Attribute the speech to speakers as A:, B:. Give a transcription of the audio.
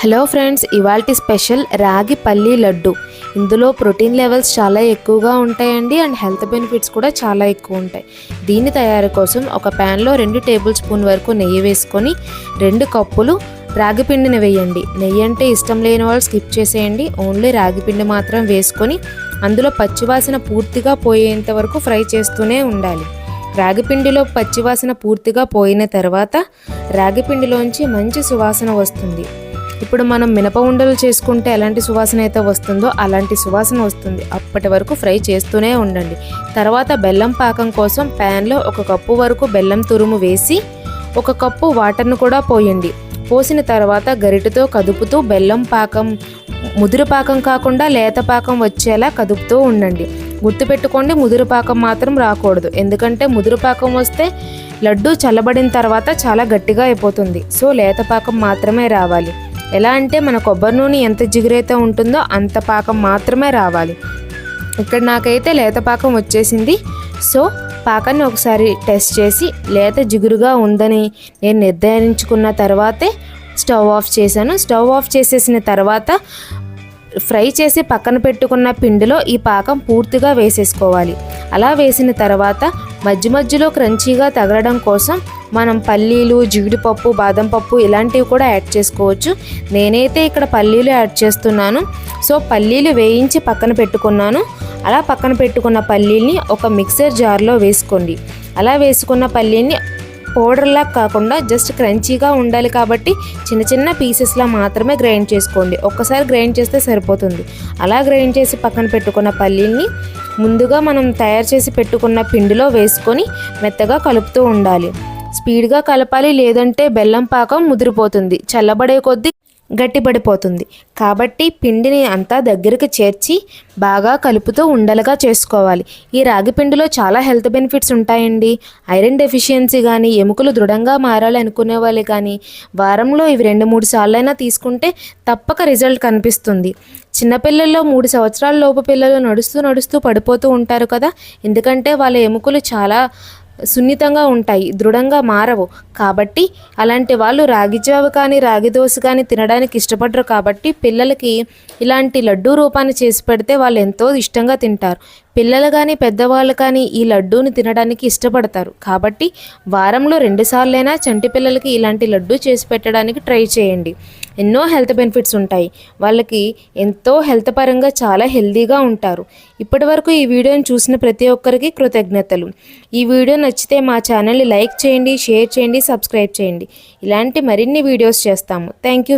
A: Hello friends, ఇవాల్టి special రాగి పల్లి లడ్డు. ఇందులో ప్రోటీన్ లెవెల్స్ చాలా ఎక్కువగా ఉంటాయండి అండ్ హెల్త్ బెనిఫిట్స్ కూడా చాలా ఎక్కువ ఉంటాయి. దీని తయారీ కోసం ఒక ప్యాన్లో 2 టేబుల్ స్పూన్ వరకు నెయ్యి వేసుకొని 2 కప్పులు రాగి పిండిని వేయండి. నెయ్యి అంటే ఇష్టం లేని వాళ్ళు స్కిప్ చేసేయండి. ఓన్లీ రాగి పిండి మాత్రం వేసుకొని అందులో పచ్చివాసన పూర్తిగా పోయేంత వరకు ఫ్రై చేస్తూనే ఉండాలి. రాగిపిండిలో పచ్చివాసన పూర్తిగా పోయిన తర్వాత రాగిపిండిలోంచి మంచి సువాసన వస్తుంది. ఇప్పుడు మనం మినప ఉండలు చేసుకుంటే ఎలాంటి సువాసన అయితే వస్తుందో అలాంటి సువాసన వస్తుంది. అప్పటి వరకు ఫ్రై చేస్తూనే ఉండండి. తర్వాత బెల్లం పాకం కోసం ప్యాన్లో 1 కప్పు వరకు బెల్లం తురుము వేసి 1 కప్పు వాటర్ను కూడా పోయండి. పోసిన తర్వాత గరిటెతో కదుపుతూ బెల్లం పాకం ముదురు పాకం కాకుండా లేత పాకం వచ్చేలా కదుపుతూ ఉండండి. గుర్తుపెట్టుకోండి, ముదురు పాకం మాత్రం రాకూడదు. ఎందుకంటే ముదురు పాకం వస్తే లడ్డు చల్లబడిన తర్వాత చాలా గట్టిగా అయిపోతుంది. సో లేత పాకం మాత్రమే రావాలి. ఎలా అంటే మన కొబ్బరి నూనె ఎంత జిగురైతే ఉంటుందో అంత పాకం మాత్రమే రావాలి. ఇక్కడ నాకైతే లేత పాకం వచ్చేసింది. సో పాకాన్ని ఒకసారి టెస్ట్ చేసి లేత జిగురుగా ఉందని నేను నిర్ధారించుకున్న తర్వాతే స్టవ్ ఆఫ్ చేశాను. స్టవ్ ఆఫ్ చేసేసిన తర్వాత ఫ్రై చేసి పక్కన పెట్టుకున్న పిండిలో ఈ పాకం పూర్తిగా వేసేసుకోవాలి. అలా వేసిన తర్వాత మధ్య మధ్యలో క్రంచీగా తగలడం కోసం మనం పల్లీలు, జీడిపప్పు, బాదం పప్పు ఇలాంటివి కూడా యాడ్ చేసుకోవచ్చు. నేనైతే ఇక్కడ పల్లీలు యాడ్ చేస్తున్నాను. సో పల్లీలు వేయించి పక్కన పెట్టుకున్నాను. అలా పక్కన పెట్టుకున్న పల్లీల్ని ఒక మిక్సర్ జార్లో వేసుకోండి. అలా వేసుకున్న పల్లీని పౌడర్లా కాకుండా జస్ట్ క్రంచీగా ఉండాలి కాబట్టి చిన్న చిన్న పీసెస్లా మాత్రమే గ్రైండ్ చేసుకోండి. ఒక్కసారి గ్రైండ్ చేస్తే సరిపోతుంది. అలా గ్రైండ్ చేసి పక్కన పెట్టుకున్న పల్లీల్ని ముందుగా మనం తయారు చేసి పెట్టుకున్న పిండిలో వేసుకొని మెత్తగా కలుపుతూ ఉండాలి. స్పీడ్గా కలపాలి, లేదంటే బెల్లం పాకం ముదిరిపోతుంది, చల్లబడే కొద్దీ గట్టిపడిపోతుంది. కాబట్టి పిండిని అంతా దగ్గరికి చేర్చి బాగా కలుపుతూ ఉండలుగా చేసుకోవాలి. ఈ రాగి పిండిలో చాలా హెల్త్ బెనిఫిట్స్ ఉంటాయండి. ఐరన్ డెఫిషియన్సీ కానీ, ఎముకలు దృఢంగా మారాలి అనుకునే వాళ్ళు కానీ వారంలో ఇవి 2-3 సార్లైనా తీసుకుంటే తప్పక రిజల్ట్ కనిపిస్తుంది. చిన్నపిల్లల్లో 3 సంవత్సరాల లోపు పిల్లలు నడుస్తూ పడిపోతూ ఉంటారు కదా, ఎందుకంటే వాళ్ళ ఎముకలు చాలా సున్నితంగా ఉంటాయి, దృఢంగా మారవు. కాబట్టి అలాంటి వాళ్ళు రాగి జావ కానీ రాగి దోశ కానీ తినడానికి ఇష్టపడరు. కాబట్టి పిల్లలకి ఇలాంటి లడ్డూ రూపాన్ని చేసి పెడితే వాళ్ళు ఎంతో ఇష్టంగా తింటారు. పిల్లలు కానీ పెద్దవాళ్ళు కానీ ఈ లడ్డూని తినడానికి ఇష్టపడతారు. కాబట్టి వారంలో 2 సార్లైనా చంటి పిల్లలకి ఇలాంటి లడ్డూ చేసి పెట్టడానికి ట్రై చేయండి. ఎన్నో హెల్త్ బెనిఫిట్స్ ఉంటాయి. వాళ్ళకి ఎంతో హెల్త్ పరంగా చాలా హెల్తీగా ఉంటారు. ఇప్పటి వరకు ఈ వీడియోని చూసిన ప్రతి ఒక్కరికి కృతజ్ఞతలు. ఈ వీడియో నచ్చితే మా ఛానల్ని లైక్ చేయండి, షేర్ చేయండి, సబ్స్క్రైబ్ చేయండి. ఇలాంటి మరిన్ని వీడియోస్ చేస్తాము. Thank you.